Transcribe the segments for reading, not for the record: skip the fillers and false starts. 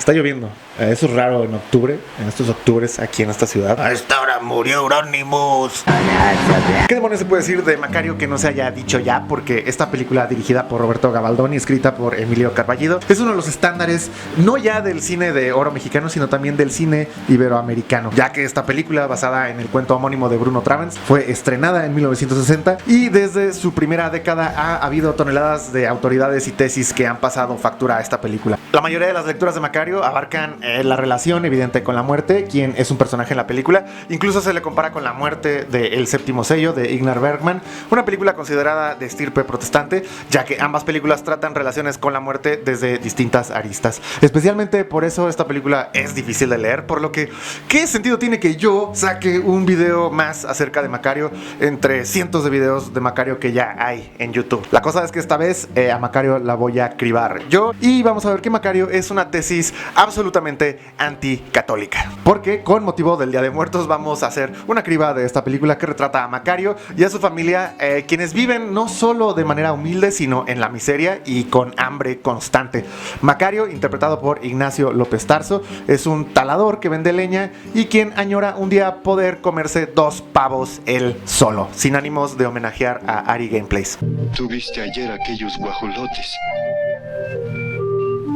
Está lloviendo. Eso es raro en octubre, en estos octubres aquí en esta ciudad. A esta hora murió Euronymous. ¿Qué demonios se puede decir de Macario que no se haya dicho ya? Porque esta película, dirigida por Roberto Gabaldón y escrita por Emilio Carballido, es uno de los estándares no ya del cine de oro mexicano, sino también del cine iberoamericano, ya que esta película, basada en el cuento homónimo de Bruno Travers, fue estrenada en 1960 y desde su primera década ha habido toneladas de autoridades y tesis que han pasado factura a esta película. La mayoría de las lecturas de Macario abarcan la relación evidente con la muerte, quien es un personaje en la película. Incluso se le compara con la muerte de El Séptimo Sello de Ingmar Bergman, una película considerada de estirpe protestante, ya que ambas películas tratan relaciones con la muerte desde distintas aristas. Especialmente por eso esta película es difícil de leer, por lo que ¿qué sentido tiene que yo saque un video más acerca de Macario entre cientos de videos de Macario que ya hay en YouTube? La cosa es que esta vez a Macario la voy a cribar yo y vamos a ver que Macario es una tesis absolutamente anticatólica, porque con motivo del Día de Muertos vamos a hacer una criba de esta película que retrata a Macario y a su familia, quienes viven no solo de manera humilde, sino en la miseria y con hambre constante. Macario, interpretado por Ignacio López Tarso, es un talador que vende leña y quien añora un día poder comerse 2 pavos él solo, sin ánimos de homenajear a Ari Gameplays. ¿Tuviste ayer aquellos guajolotes?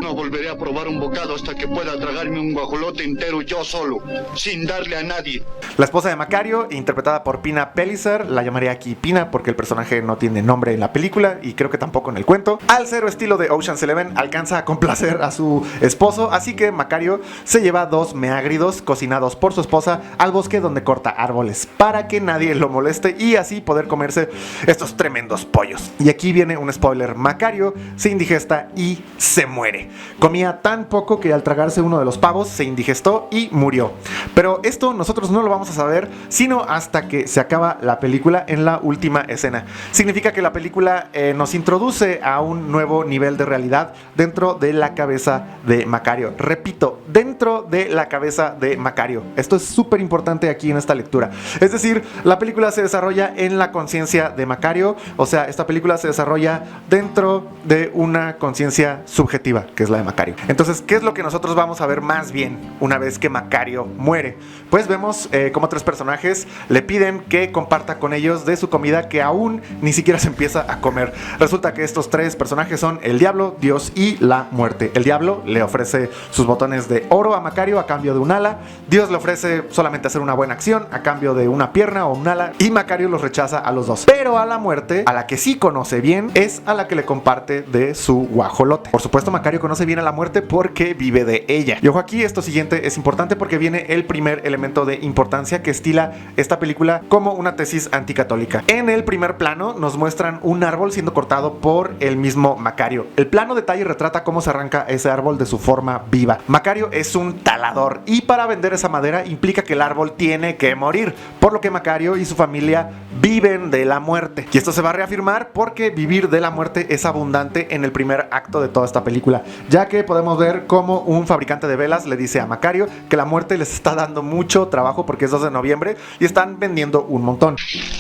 No volveré a probar un bocado hasta que pueda tragarme un guajolote entero yo solo, sin darle a nadie. La esposa de Macario, interpretada por Pina Pellicer, la llamaré aquí Pina porque el personaje no tiene nombre en la película y creo que tampoco en el cuento. Al cero estilo de Ocean's Eleven, alcanza a complacer a su esposo, así que Macario se lleva 2 meágridos cocinados por su esposa al bosque donde corta árboles para que nadie lo moleste y así poder comerse estos tremendos pollos. Y aquí viene un spoiler: Macario se indigesta y se muere. Comía tan poco que al tragarse uno de los pavos se indigestó y murió. Pero esto nosotros no lo vamos a saber sino hasta que se acaba la película en la última escena. Significa que la película nos introduce a un nuevo nivel de realidad dentro de la cabeza de Macario. Repito, dentro de la cabeza de Macario. Esto es súper importante aquí en esta lectura. Es decir, la película se desarrolla en la conciencia de Macario, o sea, esta película se desarrolla dentro de una conciencia subjetiva, que es la de Macario. Entonces, ¿qué es lo que nosotros vamos a ver más bien una vez que Macario muere? Pues vemos cómo 3 personajes le piden que comparta con ellos de su comida que aún ni siquiera se empieza a comer. Resulta que estos 3 personajes son el diablo, Dios y la muerte. El diablo le ofrece sus botones de oro a Macario a cambio de un ala. Dios le ofrece solamente hacer una buena acción a cambio de una pierna o un ala, y Macario los rechaza a los 2. Pero a la muerte, a la que sí conoce bien, es a la que le comparte de su guajolote. Por supuesto, Macario conoce bien a la muerte porque vive de ella. Y ojo aquí, esto siguiente es importante porque viene el primer elemento de importancia que estila esta película como una tesis anticatólica. En el primer plano nos muestran un árbol siendo cortado por el mismo Macario. El plano detalle retrata cómo se arranca ese árbol de su forma viva. Macario es un talador y para vender esa madera implica que el árbol tiene que morir, por lo que Macario y su familia viven de la muerte. Y esto se va a reafirmar porque vivir de la muerte es abundante en el primer acto de toda esta película, ya que podemos ver cómo un fabricante de velas le dice a Macario que la muerte les está dando mucho trabajo porque es 2 de noviembre y están vendiendo un montón.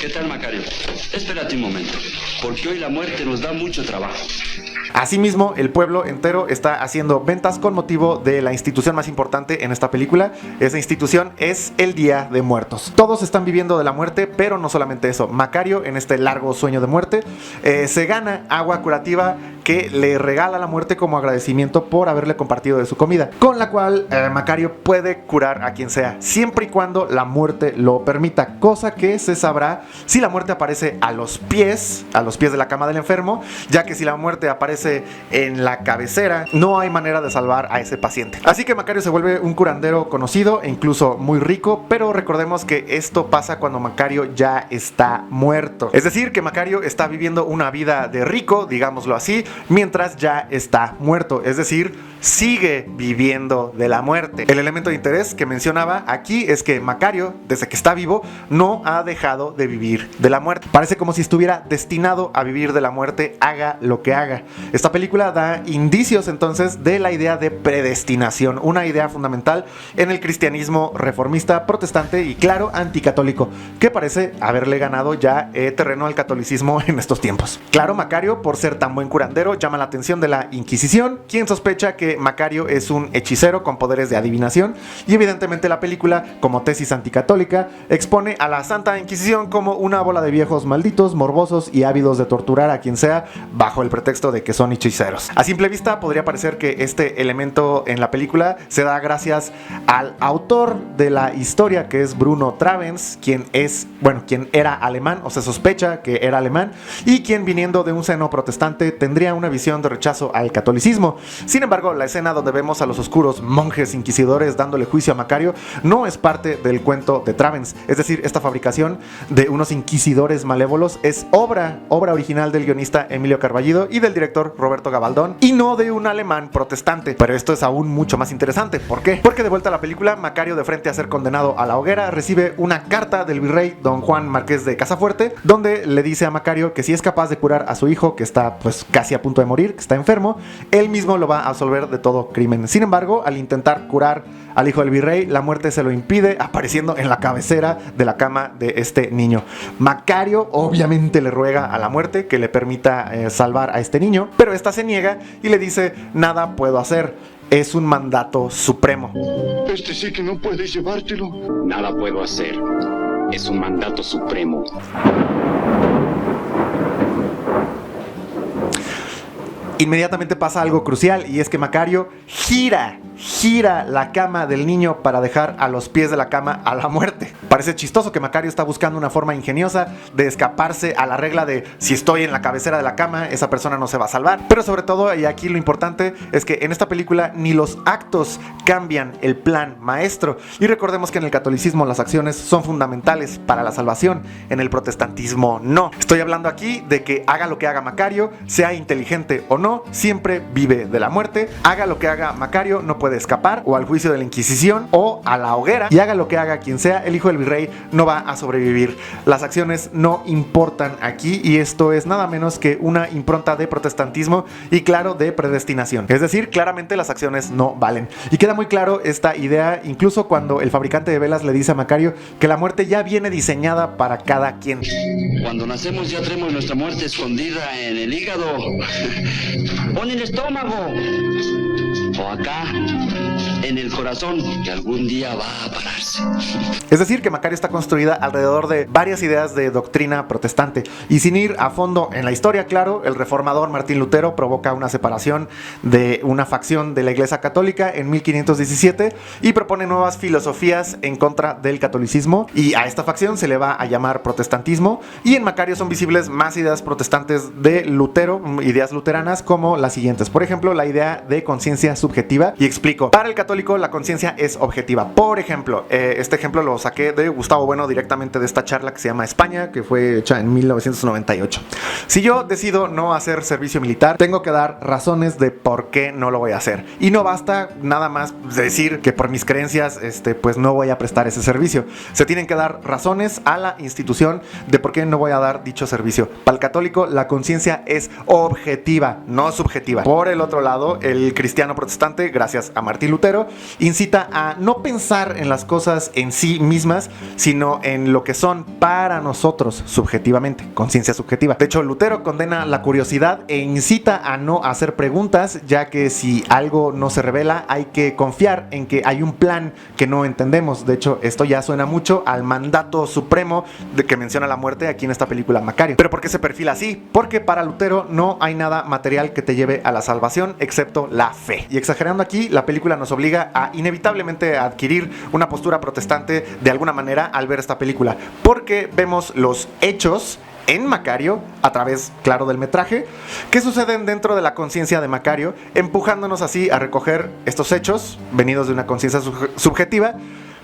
¿Qué tal, Macario? Espérate un momento, porque hoy la muerte nos da mucho trabajo. Asimismo, el pueblo entero está haciendo ventas con motivo de la institución más importante en esta película. Esa institución es el Día de Muertos. Todos están viviendo de la muerte, pero no solamente eso. Macario, en este largo sueño de muerte, se gana agua curativa que le regala la muerte como agradecimiento por haberle compartido de su comida, con la cual Macario puede curar a quien sea, siempre y cuando la muerte lo permita, cosa que se sabrá si la muerte aparece a los pies de la cama del enfermo, ya que si la muerte aparece en la cabecera, no hay manera de salvar a ese paciente. Así que Macario se vuelve un curandero conocido e incluso muy rico, pero recordemos que esto pasa cuando Macario ya está muerto. Es decir, que Macario está viviendo una vida de rico, digámoslo así, mientras ya está muerto. Es decir, sigue viviendo de la muerte. El elemento de interés que mencionaba aquí es que Macario, desde que está vivo, no ha dejado de vivir de la muerte. Parece como si estuviera destinado a vivir de la muerte, haga lo que haga. Esta película da indicios entonces de la idea de predestinación, una idea fundamental en el cristianismo reformista, protestante y claro, anticatólico, que parece haberle ganado ya terreno al catolicismo en estos tiempos. Claro, Macario, por ser tan buen curandero, llama la atención de la Inquisición, quien sospecha que Macario es un hechicero con poderes de adivinación, y evidentemente la película, como tesis anticatólica, expone a la Santa Inquisición como una bola de viejos malditos, morbosos y ávidos de torturar a quien sea bajo el pretexto de que son hechiceros. A simple vista podría parecer que este elemento en la película se da gracias al autor de la historia, que es Bruno Travens, quien era alemán, o se sospecha que era alemán, y quien, viniendo de un seno protestante, tendría una visión de rechazo al catolicismo. Sin embargo, la escena donde vemos a los oscuros monjes inquisidores dándole juicio a Macario no es parte del cuento de Travens, es decir, esta fabricación de unos inquisidores malévolos es obra original del guionista Emilio Carballido y del director Roberto Gabaldón, y no de un alemán protestante. Pero esto es aún mucho más interesante. ¿Por qué? Porque de vuelta a la película, Macario, de frente a ser condenado a la hoguera, recibe una carta del virrey don Juan Marqués de Casafuerte, donde le dice a Macario que si es capaz de curar a su hijo, que está pues casi a punto de morir, que está enfermo, él mismo lo va a absolver de todo crimen. Sin embargo, al intentar curar al hijo del virrey, la muerte se lo impide, apareciendo en la cabecera de la cama de este niño. Macario obviamente le ruega a la muerte que le permita salvar a este niño, pero esta se niega y le dice: nada puedo hacer, es un mandato supremo. Sí que no puedes llevártelo. Nada puedo hacer. Es un mandato supremo. Inmediatamente pasa algo crucial, y es que Macario gira la cama del niño para dejar a los pies de la cama a la muerte. Parece chistoso que Macario está buscando una forma ingeniosa de escaparse a la regla de si estoy en la cabecera de la cama, esa persona no se va a salvar. Pero sobre todo, y aquí lo importante, es que en esta película ni los actos cambian el plan maestro. Y recordemos que en el catolicismo las acciones son fundamentales para la salvación, en el protestantismo no. Estoy hablando aquí de que haga lo que haga Macario, sea inteligente o no, siempre vive de la muerte. Haga lo que haga Macario, no puede escapar o al juicio de la Inquisición o a la hoguera, y haga lo que haga quien sea, el hijo del virrey no va a sobrevivir. Las acciones no importan aquí, y esto es nada menos que una impronta de protestantismo y claro, de predestinación. Es decir, claramente las acciones no valen. Y queda muy claro esta idea incluso cuando el fabricante de velas le dice a Macario que la muerte ya viene diseñada para cada quien. Cuando nacemos ya tenemos nuestra muerte escondida en el hígado o en el estómago o acá en el corazón, que algún día va a pararse. Es decir, que Macario está construida alrededor de varias ideas de doctrina protestante, y sin ir a fondo en la historia, claro, el reformador Martín Lutero provoca una separación de una facción de la Iglesia Católica en 1517 y propone nuevas filosofías en contra del catolicismo, y a esta facción se le va a llamar protestantismo. Y en Macario son visibles más ideas protestantes de Lutero, ideas luteranas como las siguientes. Por ejemplo, la idea de conciencia subjetiva, y explico. Para el católico la conciencia es objetiva. Por ejemplo, este ejemplo lo saqué de Gustavo Bueno, directamente de esta charla que se llama España, que fue hecha en 1998. Si yo decido no hacer servicio militar, tengo que dar razones de por qué no lo voy a hacer, y no basta nada más decir que por mis creencias pues no voy a prestar ese servicio. Se tienen que dar razones a la institución de por qué no voy a dar dicho servicio. Para el católico la conciencia es objetiva, no subjetiva. Por el otro lado, el cristiano protestante, gracias a Martín Lutero, incita a no pensar en las cosas en sí mismas, sino en lo que son para nosotros subjetivamente, conciencia subjetiva. De hecho, Lutero condena la curiosidad e incita a no hacer preguntas, ya que si algo no se revela, hay que confiar en que hay un plan que no entendemos. De hecho, esto ya suena mucho al mandato supremo de que menciona la muerte aquí en esta película Macario. ¿Pero por qué se perfila así? Porque para Lutero no hay nada material que te lleve a la salvación excepto la fe. Y exagerando aquí, la película nos obliga a inevitablemente a adquirir una postura protestante de alguna manera al ver esta película, porque vemos los hechos en Macario, a través, claro, del metraje, que suceden dentro de la conciencia de Macario, empujándonos así a recoger estos hechos, venidos de una conciencia subjetiva,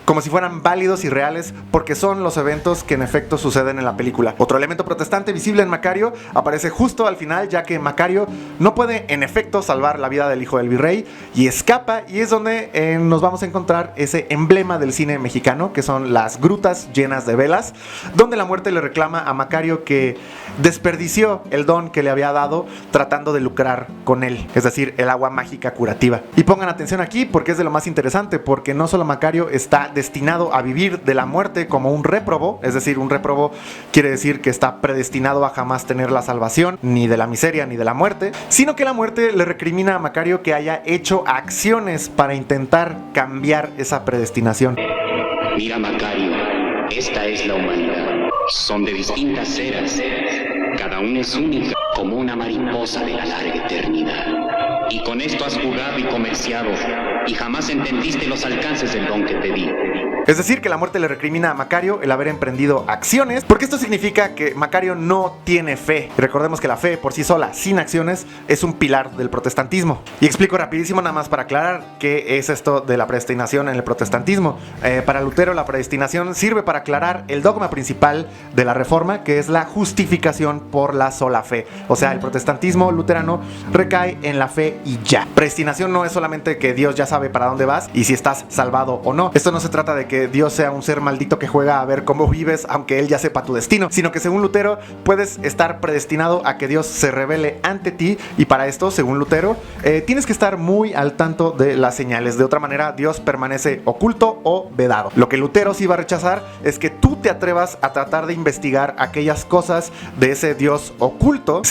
como si fueran válidos y reales porque son los eventos que en efecto suceden en la película. Otro elemento protestante visible en Macario aparece justo al final, ya que Macario no puede en efecto salvar la vida del hijo del virrey y escapa, y es donde nos vamos a encontrar ese emblema del cine mexicano, que son las grutas llenas de velas, donde la muerte le reclama a Macario que desperdició el don que le había dado tratando de lucrar con él, es decir, el agua mágica curativa. Y pongan atención aquí porque es de lo más interesante, porque no solo Macario está destinado a vivir de la muerte como un réprobo, es decir, un réprobo quiere decir que está predestinado a jamás tener la salvación, ni de la miseria ni de la muerte, sino que la muerte le recrimina a Macario que haya hecho acciones para intentar cambiar esa predestinación. Mira, Macario, esta es la humanidad. Son de distintas eras. Cada una es única, como una mariposa de la larga eternidad. Y con esto has jugado y comerciado, y jamás entendiste los alcances del don que te di. Es decir, que la muerte le recrimina a Macario el haber emprendido acciones, porque esto significa que Macario no tiene fe. Recordemos que la fe por sí sola, sin acciones, es un pilar del protestantismo. Y explico rapidísimo nada más para aclarar qué es esto de la predestinación en el protestantismo. Para Lutero, la predestinación sirve para aclarar el dogma principal de la Reforma, que es la justificación por la sola fe. O sea, el protestantismo luterano recae en la fe y ya. Predestinación no es solamente que Dios ya sabe para dónde vas y si estás salvado o no. Esto no se trata de que Dios sea un ser maldito que juega a ver cómo vives aunque Él ya sepa tu destino, sino que según Lutero puedes estar predestinado a que Dios se revele ante ti, y para esto, según Lutero, tienes que estar muy al tanto de las señales. De otra manera, Dios permanece oculto o vedado. Lo que Lutero sí va a rechazar es que tú te atrevas a tratar de investigar aquellas cosas de ese Dios oculto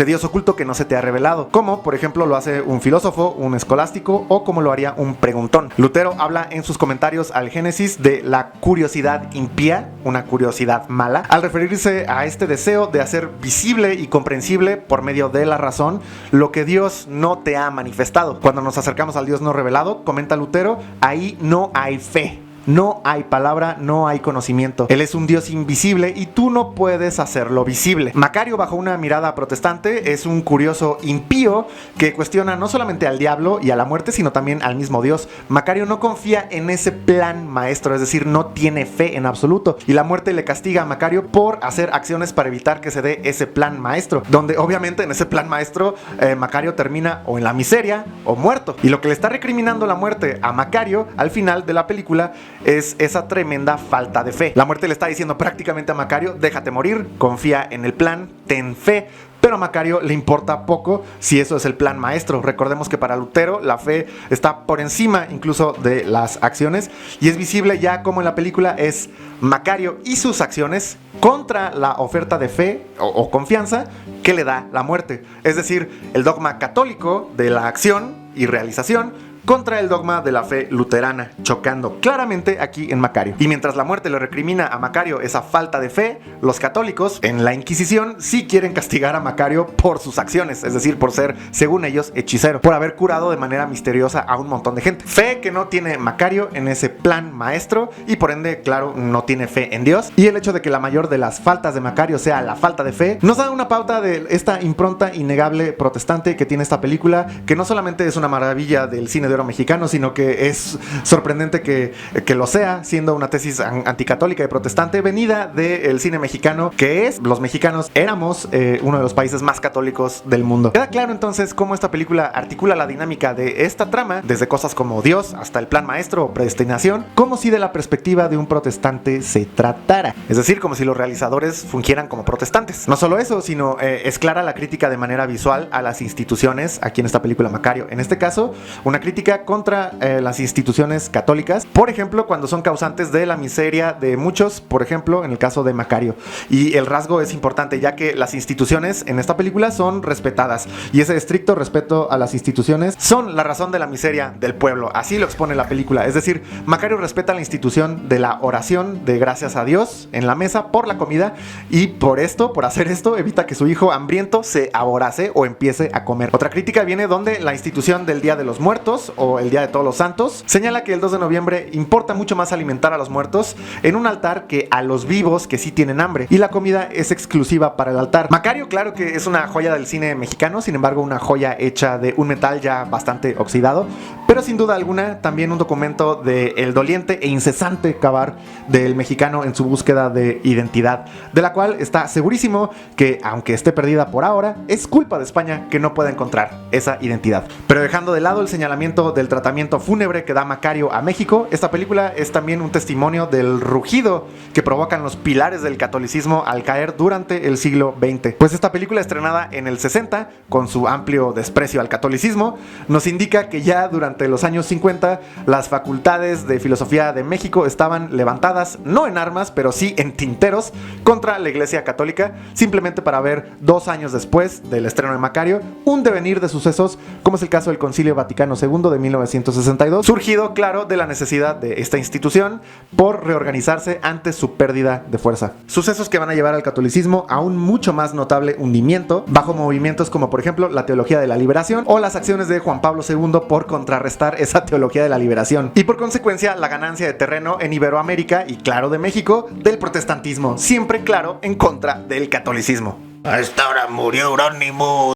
que no se te ha revelado, como por ejemplo lo hace un filósofo, un escolástico, o como lo haría un preguntón. Lutero habla en sus comentarios al Génesis de la curiosidad impía, una curiosidad mala, al referirse a este deseo de hacer visible y comprensible por medio de la razón lo que Dios no te ha manifestado. Cuando nos acercamos al Dios no revelado, comenta Lutero, ahí no hay fe. No hay palabra, no hay conocimiento. Él es un Dios invisible y tú no puedes hacerlo visible. Macario, bajo una mirada protestante, es un curioso impío que cuestiona no solamente al diablo y a la muerte, sino también al mismo Dios. Macario no confía en ese plan maestro, es decir, no tiene fe en absoluto. Y la muerte le castiga a Macario por hacer acciones para evitar que se dé ese plan maestro, donde obviamente en ese plan maestro Macario termina o en la miseria o muerto. Y lo que le está recriminando la muerte a Macario al final de la película es esa tremenda falta de fe. La muerte le está diciendo prácticamente a Macario, déjate morir, confía en el plan, ten fe. Pero a Macario le importa poco si eso es el plan maestro. Recordemos que para Lutero la fe está por encima incluso de las acciones, y es visible ya como en la película es Macario y sus acciones contra la oferta de fe o confianza que le da la muerte. Es decir, el dogma católico de la acción y realización contra el dogma de la fe luterana, chocando claramente aquí en Macario. Y mientras la muerte le recrimina a Macario esa falta de fe, los católicos en la Inquisición sí quieren castigar a Macario por sus acciones, es decir, por ser, según ellos, hechicero, por haber curado de manera misteriosa a un montón de gente. Fe que no tiene Macario en ese plan maestro y por ende, claro, no tiene fe en Dios. Y el hecho de que la mayor de las faltas de Macario sea la falta de fe, nos da una pauta de esta impronta innegable protestante que tiene esta película, que no solamente es una maravilla del cine de oro mexicano, sino que es sorprendente que lo sea, siendo una tesis anticatólica y protestante venida del cine mexicano, que es, los mexicanos éramos uno de los países más católicos del mundo. Queda claro entonces cómo esta película articula la dinámica de esta trama, desde cosas como Dios hasta el plan maestro o predestinación, como si de la perspectiva de un protestante se tratara, es decir, como si los realizadores fungieran como protestantes. No solo eso, sino es clara la crítica de manera visual a las instituciones aquí en esta película Macario. En este caso, una crítica contra las instituciones católicas, por ejemplo, cuando son causantes de la miseria de muchos, por ejemplo, en el caso de Macario. Y el rasgo es importante, ya que las instituciones en esta película son respetadas, y ese estricto respeto a las instituciones son la razón de la miseria del pueblo. Así lo expone la película. Es decir, Macario respeta la institución de la oración de gracias a Dios en la mesa por la comida, y por hacer esto, evita que su hijo hambriento se aborace o empiece a comer. Otra crítica viene donde la institución del Día de los Muertos Muertos o el Día de Todos los Santos, señala que el 2 de noviembre importa mucho más alimentar a los muertos en un altar que a los vivos que sí tienen hambre, y la comida es exclusiva para el altar. Macario, claro que es una joya del cine mexicano, sin embargo una joya hecha de un metal ya bastante oxidado, pero sin duda alguna también un documento del doliente e incesante cavar del mexicano en su búsqueda de identidad, de la cual está segurísimo que, aunque esté perdida por ahora, es culpa de España que no pueda encontrar esa identidad. Pero dejando de lado el señalamiento del tratamiento fúnebre que da Macario a México, esta película es también un testimonio del rugido que provocan los pilares del catolicismo al caer durante el siglo XX. Pues esta película, estrenada en el 60, con su amplio desprecio al catolicismo, nos indica que ya durante los años 50 las facultades de filosofía de México estaban levantadas, no en armas, pero sí en tinteros, contra la Iglesia Católica, simplemente para ver 2 años después del estreno de Macario un devenir de sucesos, como es el caso del Concilio Vaticano II de 1962, surgido, claro, de la necesidad de esta institución por reorganizarse ante su pérdida de fuerza. Sucesos que van a llevar al catolicismo a un mucho más notable hundimiento, bajo movimientos como por ejemplo la teología de la liberación o las acciones de Juan Pablo II por contrarrestar esa teología de la liberación, y por consecuencia la ganancia de terreno en Iberoamérica y, claro, de México, del protestantismo, siempre, claro, en contra del catolicismo. A esta hora murió Euronymous.